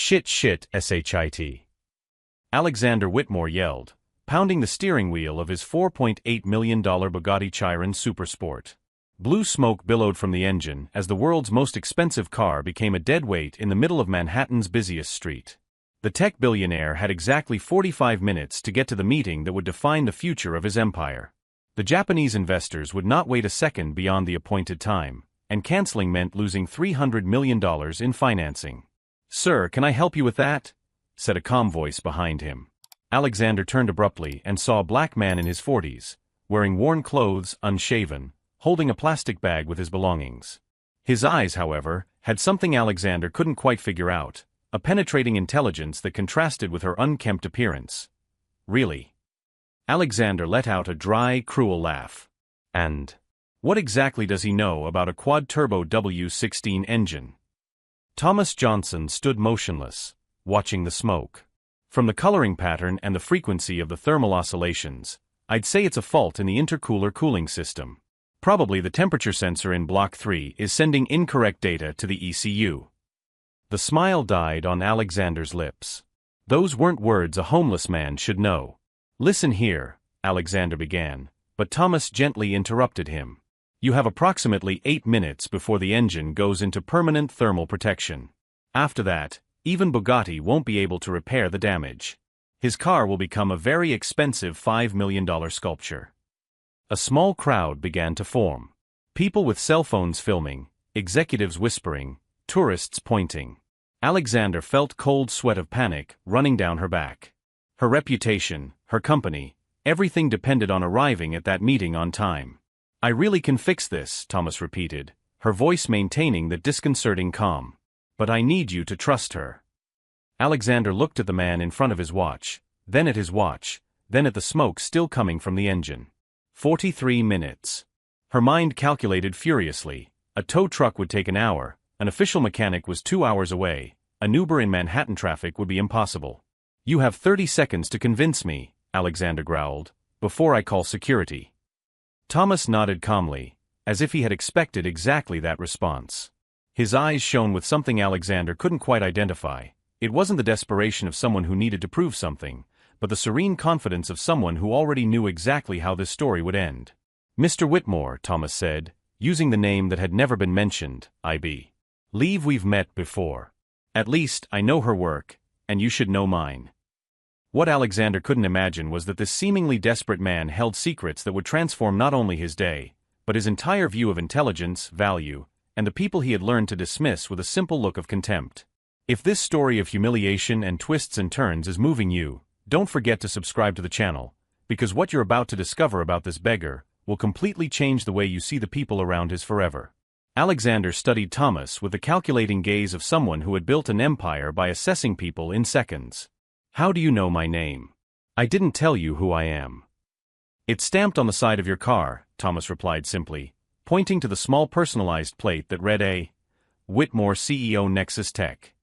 Shit, shit. Alexander Whitmore yelled, pounding the steering wheel of his $4.8 million Bugatti Chiron Supersport. Blue smoke billowed from the engine as the world's most expensive car became a dead weight in the middle of Manhattan's busiest street. The tech billionaire had exactly 45 minutes to get to the meeting that would define the future of his empire. The Japanese investors would not wait a second beyond the appointed time, and canceling meant losing $300 million in financing. "Sir, can I help you with that?" said a calm voice behind him. Alexander turned abruptly and saw a black man in his 40s, wearing worn clothes, unshaven, holding a plastic bag with his belongings. His eyes, however, had something Alexander couldn't quite figure out, a penetrating intelligence that contrasted with her unkempt appearance. "Really?" Alexander let out a dry, cruel laugh. "And what exactly does he know about a quad-turbo W16 engine?" Thomas Johnson stood motionless, watching the smoke. "From the coloring pattern and the frequency of the thermal oscillations, I'd say it's a fault in the intercooler cooling system. Probably the temperature sensor in Block 3 is sending incorrect data to the ECU." The smile died on Alexander's lips. Those weren't words a homeless man should know. "Listen here," Alexander began, but Thomas gently interrupted him. "You have approximately 8 minutes before the engine goes into permanent thermal protection. After that, even Bugatti won't be able to repair the damage. His car will become a very expensive $5 million sculpture." A small crowd began to form. People with cell phones filming, executives whispering, tourists pointing. Alexander felt cold sweat of panic running down her back. Her reputation, her company, everything depended on arriving at that meeting on time. "I really can fix this," Thomas repeated, her voice maintaining that disconcerting calm. "But I need you to trust her." Alexander looked at the man in front of his watch, then at his watch, then at the smoke still coming from the engine. 43 minutes. Her mind calculated furiously. A tow truck would take an hour, an official mechanic was 2 hours away, an Uber in Manhattan traffic would be impossible. "You have 30 seconds to convince me," Alexander growled, "before I call security." Thomas nodded calmly, as if he had expected exactly that response. His eyes shone with something Alexander couldn't quite identify. It wasn't the desperation of someone who needed to prove something, but the serene confidence of someone who already knew exactly how this story would end. "Mr. Whitmore," Thomas said, using the name that had never been mentioned, "I believe we've met before. At least, I know her work, and you should know mine." What Alexander couldn't imagine was that this seemingly desperate man held secrets that would transform not only his day, but his entire view of intelligence, value, and the people he had learned to dismiss with a simple look of contempt. If this story of humiliation and twists and turns is moving you, don't forget to subscribe to the channel, because what you're about to discover about this beggar will completely change the way you see the people around his forever. Alexander studied Thomas with the calculating gaze of someone who had built an empire by assessing people in seconds. "How do you know my name?" "I didn't tell you who I am." "It's stamped on the side of your car," Thomas replied simply, pointing to the small personalized plate that read A. Whitmore, CEO, Nexus Tech.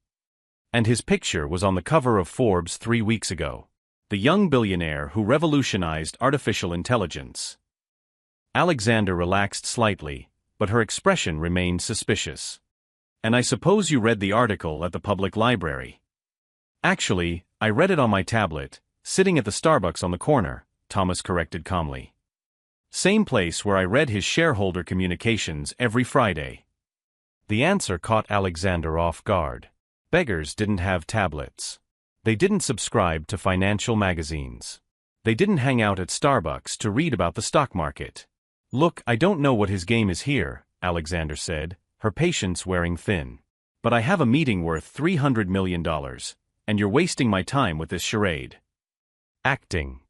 And his picture was on the cover of Forbes 3 weeks ago. The young billionaire who revolutionized artificial intelligence. Alexander relaxed slightly, but her expression remained suspicious. "And I suppose you read the article at the public library?" "Actually, I read it on my tablet, sitting at the Starbucks on the corner," Thomas corrected calmly. "Same place where I read his shareholder communications every Friday." The answer caught Alexander off guard. Beggars didn't have tablets. They didn't subscribe to financial magazines. They didn't hang out at Starbucks to read about the stock market. "Look, I don't know what his game is here," Alexander said, her patience wearing thin. "But I have a meeting worth $300 million, and you're wasting my time with this charade." "Acting,"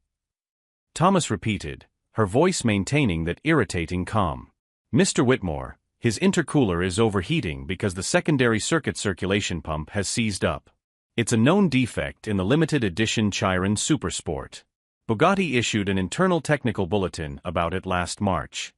Thomas repeated, her voice maintaining that irritating calm. "Mr. Whitmore, his intercooler is overheating because the secondary circuit circulation pump has seized up. It's a known defect in the limited edition Chiron Supersport. Bugatti issued an internal technical bulletin about it last March."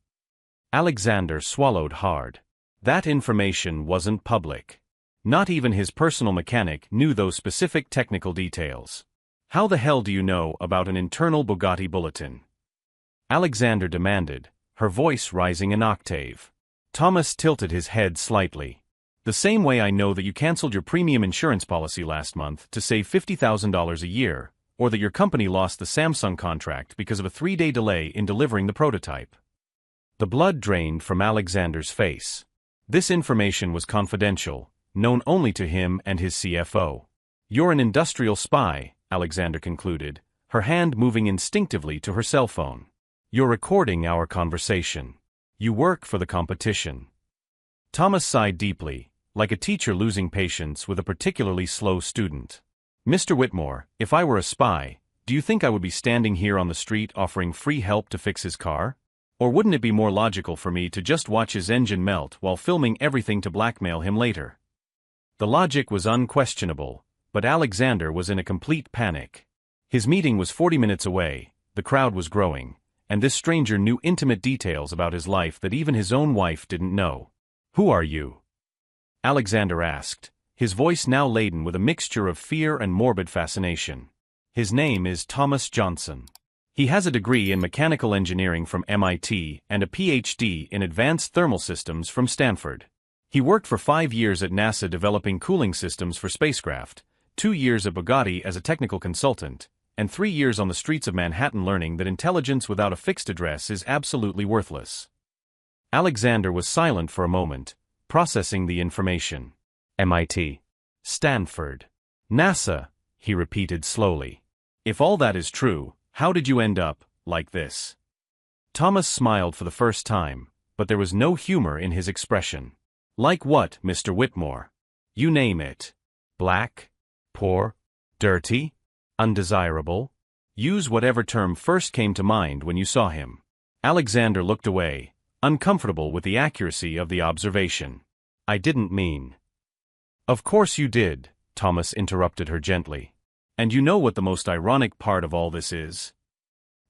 Alexander swallowed hard. That information wasn't public. Not even his personal mechanic knew those specific technical details. "How the hell do you know about an internal Bugatti bulletin?" Alexander demanded, her voice rising an octave. Thomas tilted his head slightly. The same way I know that you canceled your premium insurance policy last month to save $50,000 a year, or that your company lost the Samsung contract because of a 3-day delay in delivering the prototype. The blood drained from Alexander's face. This information was confidential, known only to him and his CFO. You're an industrial spy, Alexander concluded, her hand moving instinctively to her cell phone. You're recording our conversation. You work for the competition. Thomas sighed deeply, like a teacher losing patience with a particularly slow student. Mr. Whitmore, if I were a spy, do you think I would be standing here on the street offering free help to fix his car? Or wouldn't it be more logical for me to just watch his engine melt while filming everything to blackmail him later? The logic was unquestionable, but Alexander was in a complete panic. His meeting was 40 minutes away, the crowd was growing, and this stranger knew intimate details about his life that even his own wife didn't know. Who are you? Alexander asked, his voice now laden with a mixture of fear and morbid fascination. His name is Thomas Johnson. He has a degree in mechanical engineering from MIT and a PhD in advanced thermal systems from Stanford. He worked for 5 years at NASA developing cooling systems for spacecraft, 2 years at Bugatti as a technical consultant, and 3 years on the streets of Manhattan learning that intelligence without a fixed address is absolutely worthless. Alexander was silent for a moment, processing the information. MIT. Stanford. NASA, he repeated slowly. If all that is true, how did you end up like this? Thomas smiled for the first time, but there was no humor in his expression. Like what, Mr. Whitmore? You name it. Black? Poor? Dirty? Undesirable? Use whatever term first came to mind when you saw him. Alexander looked away, uncomfortable with the accuracy of the observation. I didn't mean. Of course you did, Thomas interrupted her gently. And you know what the most ironic part of all this is?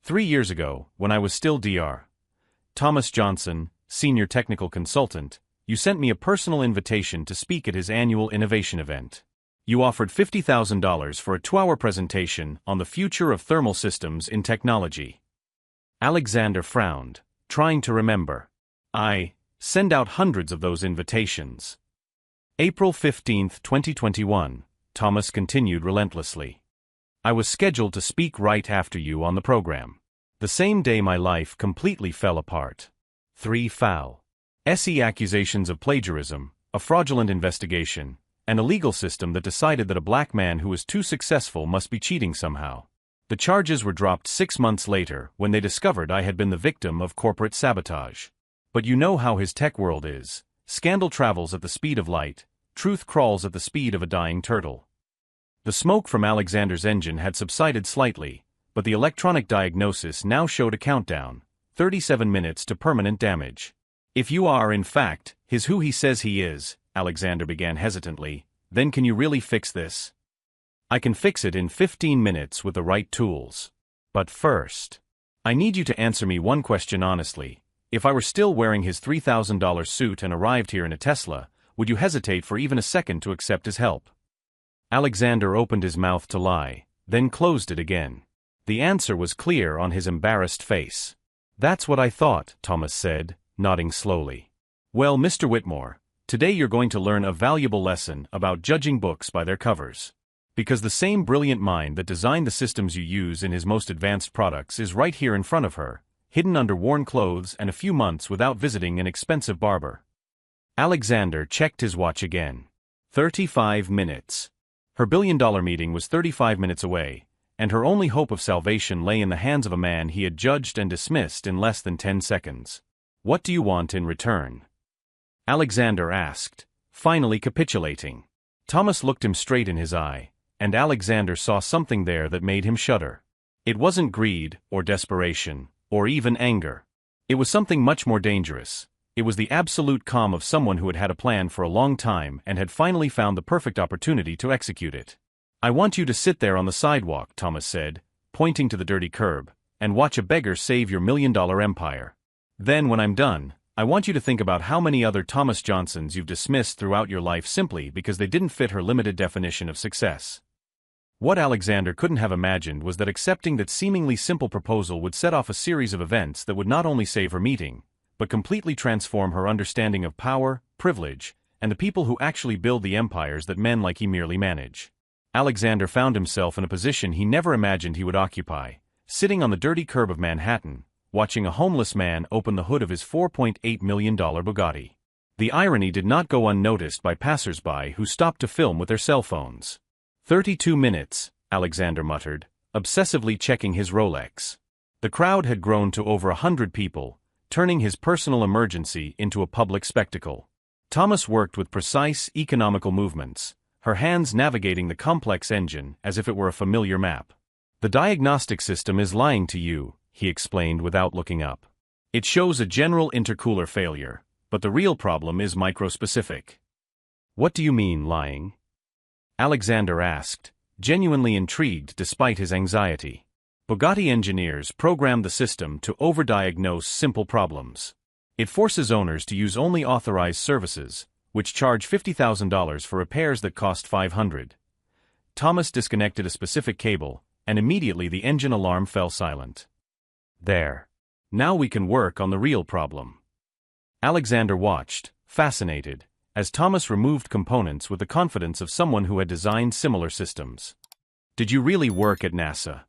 3 years ago, when I was still Dr. Thomas Johnson, senior technical consultant, you sent me a personal invitation to speak at his annual innovation event. You offered $50,000 for a 2-hour presentation on the future of thermal systems in technology. Alexander frowned, trying to remember. I send out hundreds of those invitations. April 15, 2021, Thomas continued relentlessly. I was scheduled to speak right after you on the program. The same day my life completely fell apart. 3 foul SE accusations of plagiarism, a fraudulent investigation, and a legal system that decided that a black man who was too successful must be cheating somehow. The charges were dropped 6 months later when they discovered I had been the victim of corporate sabotage. But you know how his tech world is. Scandal travels at the speed of light, truth crawls at the speed of a dying turtle. The smoke from Alexander's engine had subsided slightly, but the electronic diagnosis now showed a countdown, 37 minutes to permanent damage. If you are, in fact, who he says he is, Alexander began hesitantly, then can you really fix this? I can fix it in 15 minutes with the right tools. But first, I need you to answer me one question honestly. If I were still wearing his $3,000 suit and arrived here in a Tesla, would you hesitate for even a second to accept his help? Alexander opened his mouth to lie, then closed it again. The answer was clear on his embarrassed face. That's what I thought, Thomas said, nodding slowly. Well, Mr. Whitmore, today you're going to learn a valuable lesson about judging books by their covers. Because the same brilliant mind that designed the systems you use in his most advanced products is right here in front of her, hidden under worn clothes and a few months without visiting an expensive barber. Alexander checked his watch again. 35 minutes. Her billion-dollar meeting was 35 minutes away, and her only hope of salvation lay in the hands of a man he had judged and dismissed in less than 10 seconds. What do you want in return? Alexander asked, finally capitulating. Thomas looked him straight in his eye, and Alexander saw something there that made him shudder. It wasn't greed, or desperation, or even anger. It was something much more dangerous. It was the absolute calm of someone who had had a plan for a long time and had finally found the perfect opportunity to execute it. I want you to sit there on the sidewalk, Thomas said, pointing to the dirty curb, and watch a beggar save your $1,000,000 empire. Then, when I'm done, I want you to think about how many other Thomas Johnsons you've dismissed throughout your life simply because they didn't fit her limited definition of success. What Alexander couldn't have imagined was that accepting that seemingly simple proposal would set off a series of events that would not only save her meeting, but completely transform her understanding of power, privilege, and the people who actually build the empires that men like he merely manage. Alexander found himself in a position he never imagined he would occupy, sitting on the dirty curb of Manhattan, watching a homeless man open the hood of his $4.8 million Bugatti. The irony did not go unnoticed by passers-by who stopped to film with their cell phones. 32 minutes, Alexander muttered, obsessively checking his Rolex. The crowd had grown to over 100 people, turning his personal emergency into a public spectacle. Thomas worked with precise, economical movements, her hands navigating the complex engine as if it were a familiar map. "The diagnostic system is lying to you," he explained without looking up. "It shows a general intercooler failure, but the real problem is microspecific." "What do you mean, lying?" Alexander asked, genuinely intrigued despite his anxiety. Bugatti engineers programmed the system to overdiagnose simple problems. It forces owners to use only authorized services, which charge $50,000 for repairs that cost $500. Thomas disconnected a specific cable, and immediately the engine alarm fell silent. "There. Now we can work on the real problem." Alexander watched, fascinated, as Thomas removed components with the confidence of someone who had designed similar systems. "Did you really work at NASA?"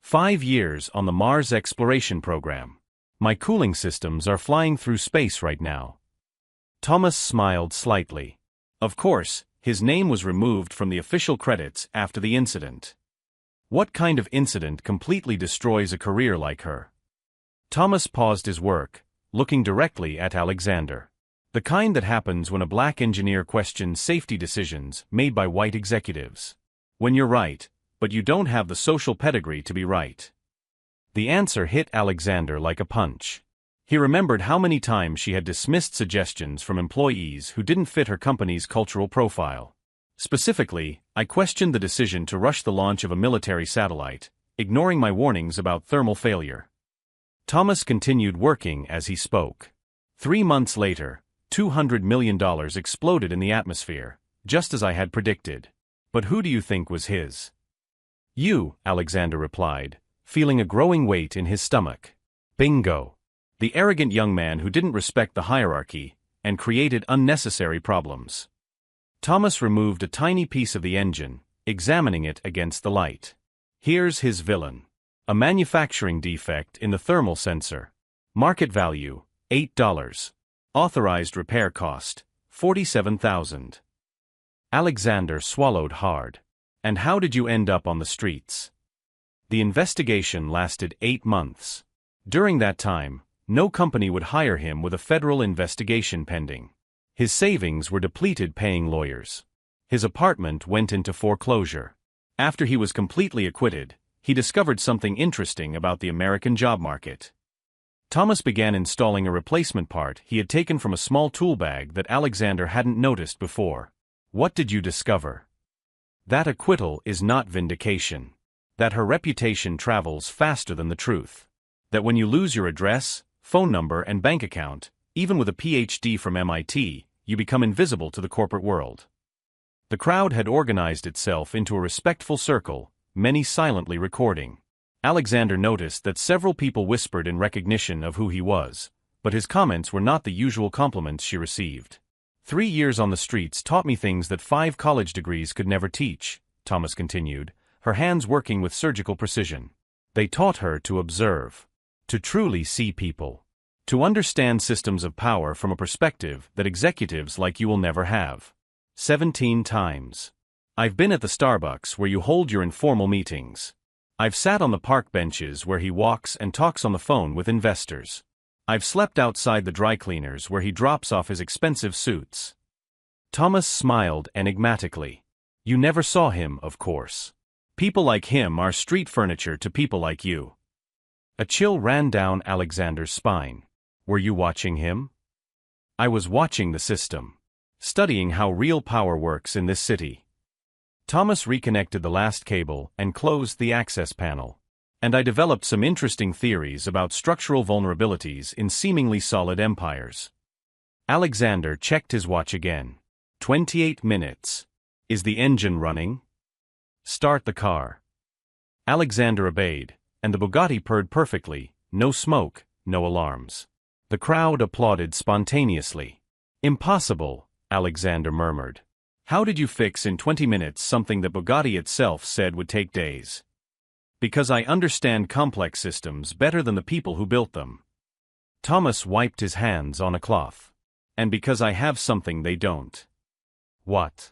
5 years on the Mars exploration program. My cooling systems are flying through space right now." Thomas smiled slightly. Of course, his name was removed from the official credits after the incident. What kind of incident completely destroys a career like her? Thomas paused his work, looking directly at Alexander. The kind that happens when a black engineer questions safety decisions made by white executives. When you're right, but you don't have the social pedigree to be right. The answer hit Alexander like a punch. He remembered how many times she had dismissed suggestions from employees who didn't fit her company's cultural profile. Specifically, "I questioned the decision to rush the launch of a military satellite, ignoring my warnings about thermal failure." Thomas continued working as he spoke. 3 months later, $200 million exploded in the atmosphere, just as I had predicted. But who do you think was his? "You," Alexander replied, feeling a growing weight in his stomach. "Bingo. The arrogant young man who didn't respect the hierarchy and created unnecessary problems." Thomas removed a tiny piece of the engine, examining it against the light. "Here's his villain. A manufacturing defect in the thermal sensor. Market value, $8. Authorized repair cost, $47,000. Alexander swallowed hard. "And how did you end up on the streets?" The investigation lasted 8 months. During that time, no company would hire him with a federal investigation pending. His savings were depleted paying lawyers. His apartment went into foreclosure. After he was completely acquitted, he discovered something interesting about the American job market. Thomas began installing a replacement part he had taken from a small tool bag that Alexander hadn't noticed before. "What did you discover?" "That acquittal is not vindication. That her reputation travels faster than the truth. That when you lose your address, phone number, and bank account, even with a PhD from MIT, you become invisible to the corporate world." The crowd had organized itself into a respectful circle, many silently recording. Alexander noticed that several people whispered in recognition of who he was, but his comments were not the usual compliments she received. 3 years on the streets taught me things that 5 college degrees could never teach," Thomas continued, her hands working with surgical precision. "They taught her to observe, to truly see people, to understand systems of power from a perspective that executives like you will never have. 17 times. I've been at the Starbucks where you hold your informal meetings. I've sat on the park benches where he walks and talks on the phone with investors. I've slept outside the dry cleaners where he drops off his expensive suits." Thomas smiled enigmatically. "You never saw him, of course. People like him are street furniture to people like you." A chill ran down Alexander's spine. "Were you watching him?" "I was watching the system. Studying how real power works in this city." Thomas reconnected the last cable and closed the access panel. "And I developed some interesting theories about structural vulnerabilities in seemingly solid empires." Alexander checked his watch again. 28 minutes. "Is the engine running?" "Start the car." Alexander obeyed, and the Bugatti purred perfectly, no smoke, no alarms. The crowd applauded spontaneously. "Impossible," Alexander murmured. How did you fix in 20 minutes something that Bugatti itself said would take days? Because I understand complex systems better than the people who built them. Thomas wiped his hands on a cloth. And because I have something they don't. What?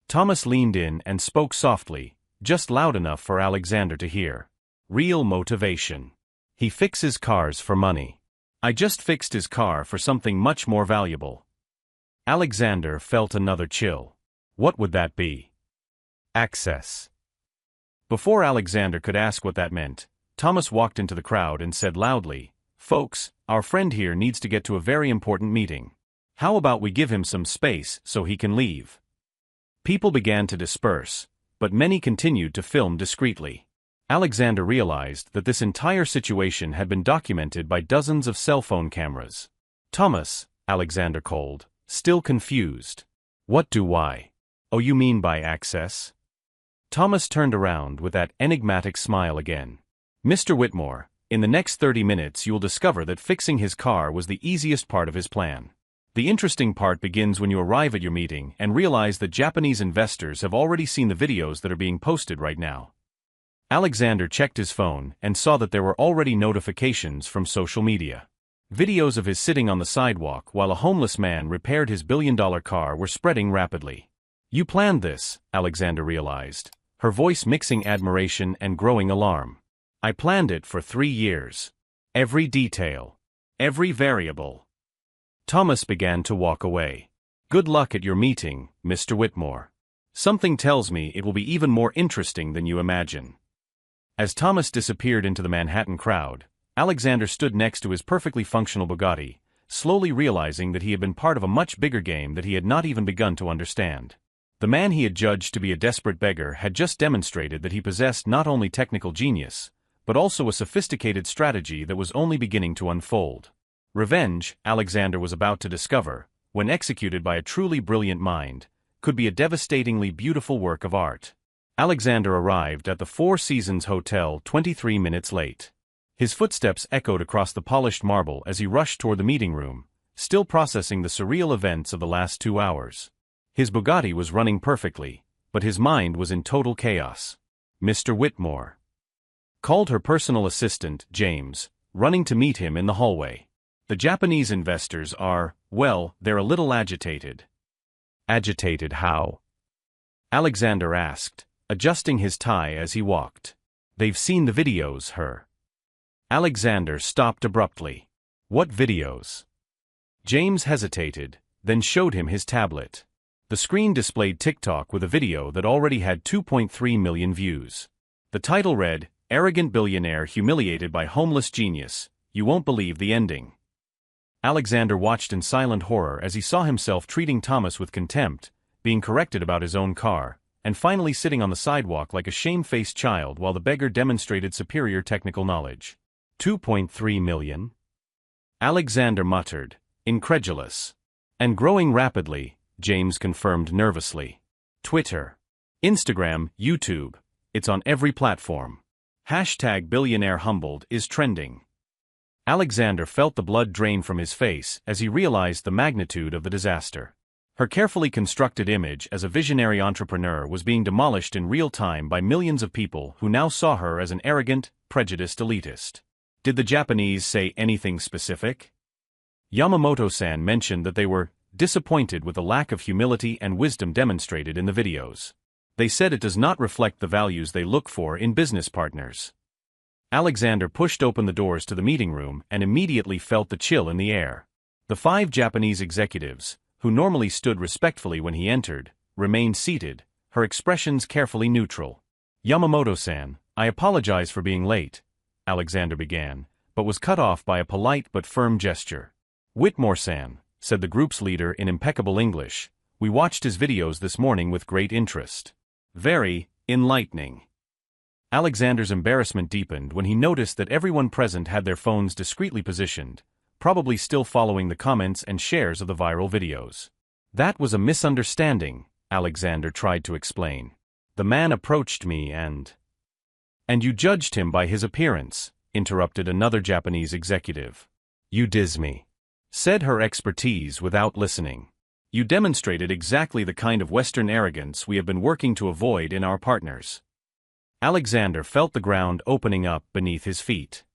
Thomas leaned in and spoke softly, just loud enough for Alexander to hear. Real motivation. He fixes cars for money. I just fixed his car for something much more valuable. Alexander felt another chill. What would that be? Access. Before Alexander could ask what that meant, Thomas walked into the crowd and said loudly, "Folks, our friend here needs to get to a very important meeting. How about we give him some space so he can leave?" People began to disperse, but many continued to film discreetly. Alexander realized that this entire situation had been documented by dozens of cell phone cameras. "Thomas," Alexander called, still confused. "What do I? Oh, you mean by access?" Thomas turned around with that enigmatic smile again. "Mr. Whitmore, in the next 30 minutes you'll discover that fixing his car was the easiest part of his plan. The interesting part begins when you arrive at your meeting and realize that Japanese investors have already seen the videos that are being posted right now." Alexander checked his phone and saw that there were already notifications from social media. Videos of his sitting on the sidewalk while a homeless man repaired his billion-dollar car were spreading rapidly. "You planned this," Alexander realized, her voice mixing admiration and growing alarm. "I planned it for 3 years. Every detail. Every variable." Thomas began to walk away. "Good luck at your meeting, Mr. Whitmore. Something tells me it will be even more interesting than you imagine." As Thomas disappeared into the Manhattan crowd, Alexander stood next to his perfectly functional Bugatti, slowly realizing that he had been part of a much bigger game that he had not even begun to understand. The man he had judged to be a desperate beggar had just demonstrated that he possessed not only technical genius, but also a sophisticated strategy that was only beginning to unfold. Revenge, Alexander was about to discover, when executed by a truly brilliant mind, could be a devastatingly beautiful work of art. Alexander arrived at the Four Seasons Hotel 23 minutes late. His footsteps echoed across the polished marble as he rushed toward the meeting room, still processing the surreal events of the last 2 hours. His Bugatti was running perfectly, but his mind was in total chaos. "Mr. Whitmore," called her personal assistant, James, running to meet him in the hallway. "The Japanese investors are, well, they're a little agitated." "Agitated how?" Alexander asked, adjusting his tie as he walked. "They've seen the videos, her." Alexander stopped abruptly. "What videos?" James hesitated, then showed him his tablet. The screen displayed TikTok with a video that already had 2.3 million views. The title read, "Arrogant Billionaire Humiliated by Homeless Genius. You Won't Believe the Ending." Alexander watched in silent horror as he saw himself treating Thomas with contempt, being corrected about his own car, and finally sitting on the sidewalk like a shamefaced child while the beggar demonstrated superior technical knowledge. 2.3 million? Alexander muttered, incredulous. "And growing rapidly," James confirmed nervously. "Twitter, Instagram, YouTube, it's on every platform. #BillionaireHumbled is trending." Alexander felt the blood drain from his face as he realized the magnitude of the disaster. Her carefully constructed image as a visionary entrepreneur was being demolished in real time by millions of people who now saw her as an arrogant, prejudiced elitist. Did the Japanese say anything specific? Yamamoto-san mentioned that they were disappointed with the lack of humility and wisdom demonstrated in the videos. They said it does not reflect the values they look for in business partners. Alexander pushed open the doors to the meeting room and immediately felt the chill in the air. The 5 Japanese executives, who normally stood respectfully when he entered, remained seated, her expressions carefully neutral. "Yamamoto-san, I apologize for being late," Alexander began, but was cut off by a polite but firm gesture. "Whitmore-san," said the group's leader in impeccable English, "we watched his videos this morning with great interest. Very enlightening." Alexander's embarrassment deepened when he noticed that everyone present had their phones discreetly positioned, probably still following the comments and shares of the viral videos. "That was a misunderstanding," Alexander tried to explain. "The man approached me and—" "And you judged him by his appearance," interrupted another Japanese executive. "You diz me," said her expertise without listening. You demonstrated exactly the kind of Western arrogance we have been working to avoid in our partners. Alexander felt the ground opening up beneath his feet.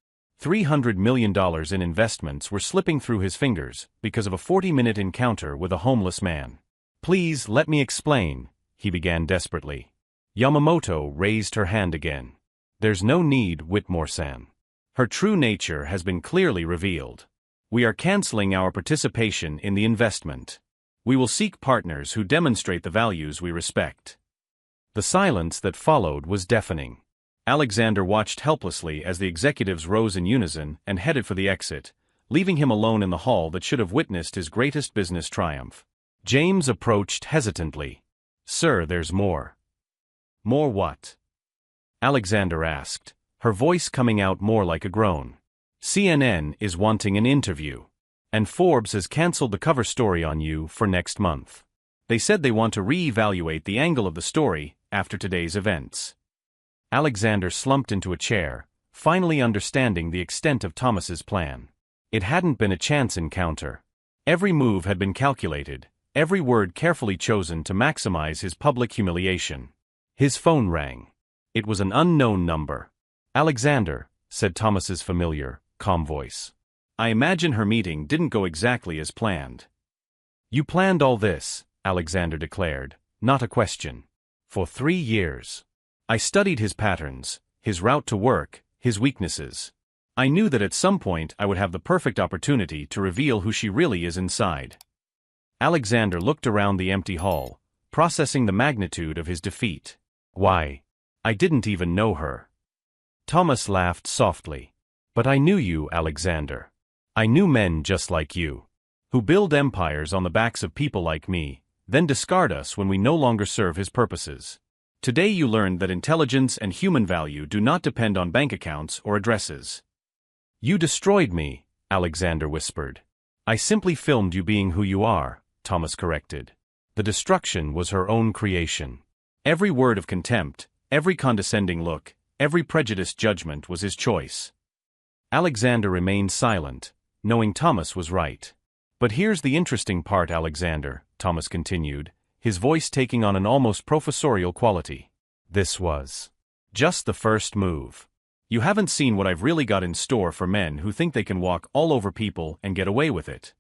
$300 million in investments were slipping through his fingers because of a 40-minute encounter with a homeless man. "Please let me explain," he began desperately. Yamamoto raised her hand again. "There's no need, Whitmore-san. Her true nature has been clearly revealed. We are canceling our participation in the investment. We will seek partners who demonstrate the values we respect." The silence that followed was deafening. Alexander watched helplessly as the executives rose in unison and headed for the exit, leaving him alone in the hall that should have witnessed his greatest business triumph. James approached hesitantly. "Sir, there's more." "More what?" Alexander asked, her voice coming out more like a groan. "CNN is wanting an interview. And Forbes has canceled the cover story on you for next month. They said they want to re-evaluate the angle of the story after today's events." Alexander slumped into a chair, finally understanding the extent of Thomas's plan. It hadn't been a chance encounter. Every move had been calculated, every word carefully chosen to maximize his public humiliation. His phone rang. It was an unknown number. "Alexander," said Thomas's familiar, calm voice. "I imagine her meeting didn't go exactly as planned." "You planned all this," Alexander declared, "not a question. For 3 years. I studied his patterns, his route to work, his weaknesses. I knew that at some point I would have the perfect opportunity to reveal who she really is inside." Alexander looked around the empty hall, processing the magnitude of his defeat. "Why? I didn't even know her." Thomas laughed softly. "But I knew you, Alexander. I knew men just like you, who build empires on the backs of people like me, then discard us when we no longer serve his purposes. Today you learned that intelligence and human value do not depend on bank accounts or addresses." "You destroyed me," Alexander whispered. "I simply filmed you being who you are," Thomas corrected. The destruction was her own creation. Every word of contempt, every condescending look, every prejudiced judgment was his choice. Alexander remained silent, knowing Thomas was right. "But here's the interesting part, Alexander," Thomas continued, his voice taking on an almost professorial quality. "This was just the first move. You haven't seen what I've really got in store for men who think they can walk all over people and get away with it."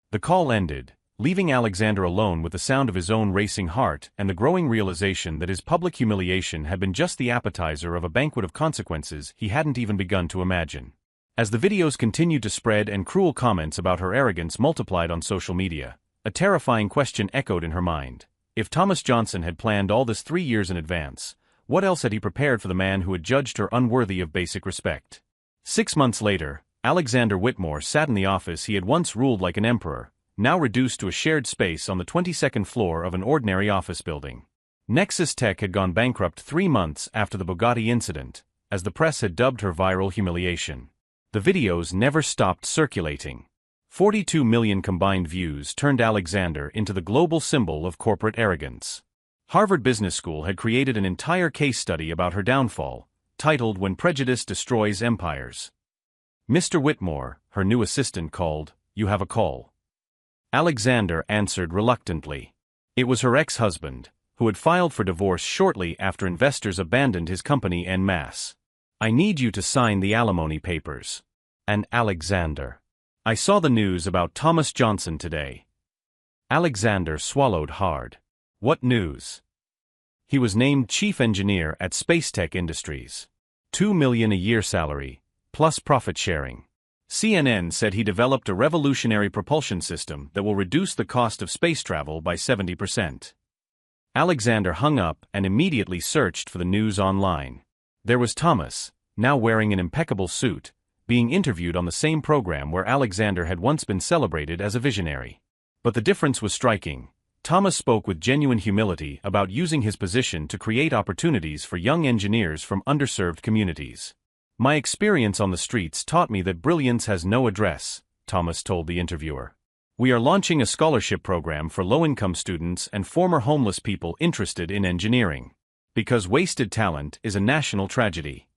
The call ended, leaving Alexander alone with the sound of his own racing heart and the growing realization that his public humiliation had been just the appetizer of a banquet of consequences he hadn't even begun to imagine. As the videos continued to spread and cruel comments about her arrogance multiplied on social media, a terrifying question echoed in her mind. If Thomas Johnson had planned all this 3 years in advance, what else had he prepared for the man who had judged her unworthy of basic respect? 6 months later, Alexander Whitmore sat in the office he had once ruled like an emperor, now reduced to a shared space on the 22nd floor of an ordinary office building. Nexus Tech had gone bankrupt 3 months after the Bugatti incident, as the press had dubbed her viral humiliation. The videos never stopped circulating. 42 million combined views turned Alexander into the global symbol of corporate arrogance. Harvard Business School had created an entire case study about her downfall, titled "When Prejudice Destroys Empires." "Mr. Whitmore," her new assistant called, "you have a call." Alexander answered reluctantly. It was her ex-husband, who had filed for divorce shortly after investors abandoned his company en masse. "I need you to sign the alimony papers." "And Alexander, I saw the news about Thomas Johnson today." Alexander swallowed hard. "What news?" "He was named chief engineer at Spacetech Industries. $2 million a year salary, plus profit sharing. CNN said he developed a revolutionary propulsion system that will reduce the cost of space travel by 70%. Alexander hung up and immediately searched for the news online. There was Thomas, now wearing an impeccable suit, being interviewed on the same program where Alexander had once been celebrated as a visionary. But the difference was striking. Thomas spoke with genuine humility about using his position to create opportunities for young engineers from underserved communities. "My experience on the streets taught me that brilliance has no address," Thomas told the interviewer. "We are launching a scholarship program for low-income students and former homeless people interested in engineering. Because wasted talent is a national tragedy."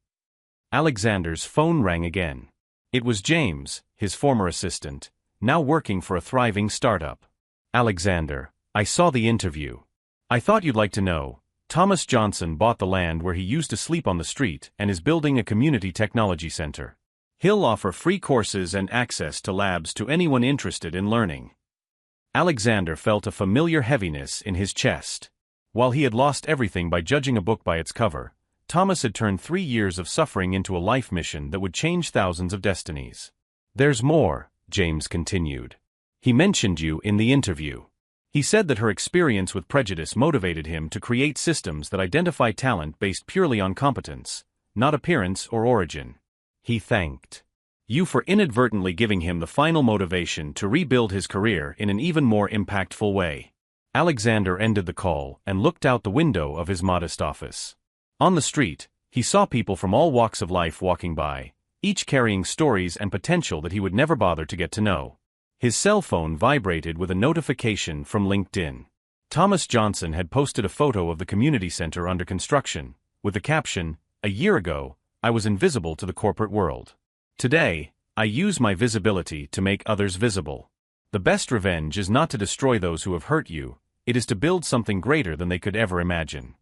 Alexander's phone rang again. It was James, his former assistant, now working for a thriving startup. Alexander, I saw the interview. I thought you'd like to know. Thomas Johnson bought the land where he used to sleep on the street and is building a community technology center. He'll offer free courses and access to labs to anyone interested in learning. Alexander felt a familiar heaviness in his chest. While he had lost everything by judging a book by its cover, Thomas had turned 3 years of suffering into a life mission that would change thousands of destinies. There's more, James continued. He mentioned you in the interview. He said that her experience with prejudice motivated him to create systems that identify talent based purely on competence, not appearance or origin. He thanked you for inadvertently giving him the final motivation to rebuild his career in an even more impactful way. Alexander ended the call and looked out the window of his modest office. On the street, he saw people from all walks of life walking by, each carrying stories and potential that he would never bother to get to know. His cell phone vibrated with a notification from LinkedIn. Thomas Johnson had posted a photo of the community center under construction, with the caption, "A year ago, I was invisible to the corporate world. Today, I use my visibility to make others visible. The best revenge is not to destroy those who have hurt you, it is to build something greater than they could ever imagine."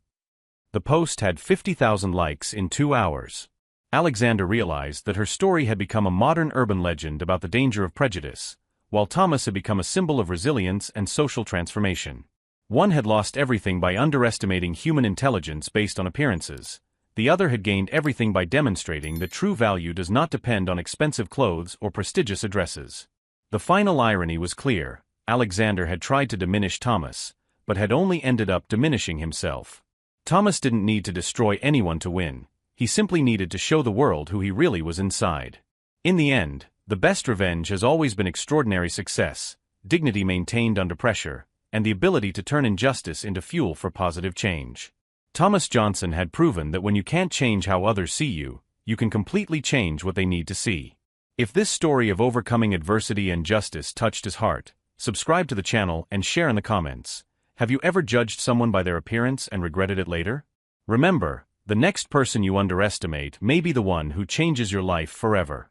The post had 50,000 likes in 2 hours. Alexander realized that her story had become a modern urban legend about the danger of prejudice, while Thomas had become a symbol of resilience and social transformation. One had lost everything by underestimating human intelligence based on appearances. The other had gained everything by demonstrating that true value does not depend on expensive clothes or prestigious addresses. The final irony was clear. Alexander had tried to diminish Thomas, but had only ended up diminishing himself. Thomas didn't need to destroy anyone to win. He simply needed to show the world who he really was inside. In the end, the best revenge has always been extraordinary success, dignity maintained under pressure, and the ability to turn injustice into fuel for positive change. Thomas Johnson had proven that when you can't change how others see you, you can completely change what they need to see. If this story of overcoming adversity and justice touched his heart, subscribe to the channel and share in the comments. Have you ever judged someone by their appearance and regretted it later? Remember, the next person you underestimate may be the one who changes your life forever.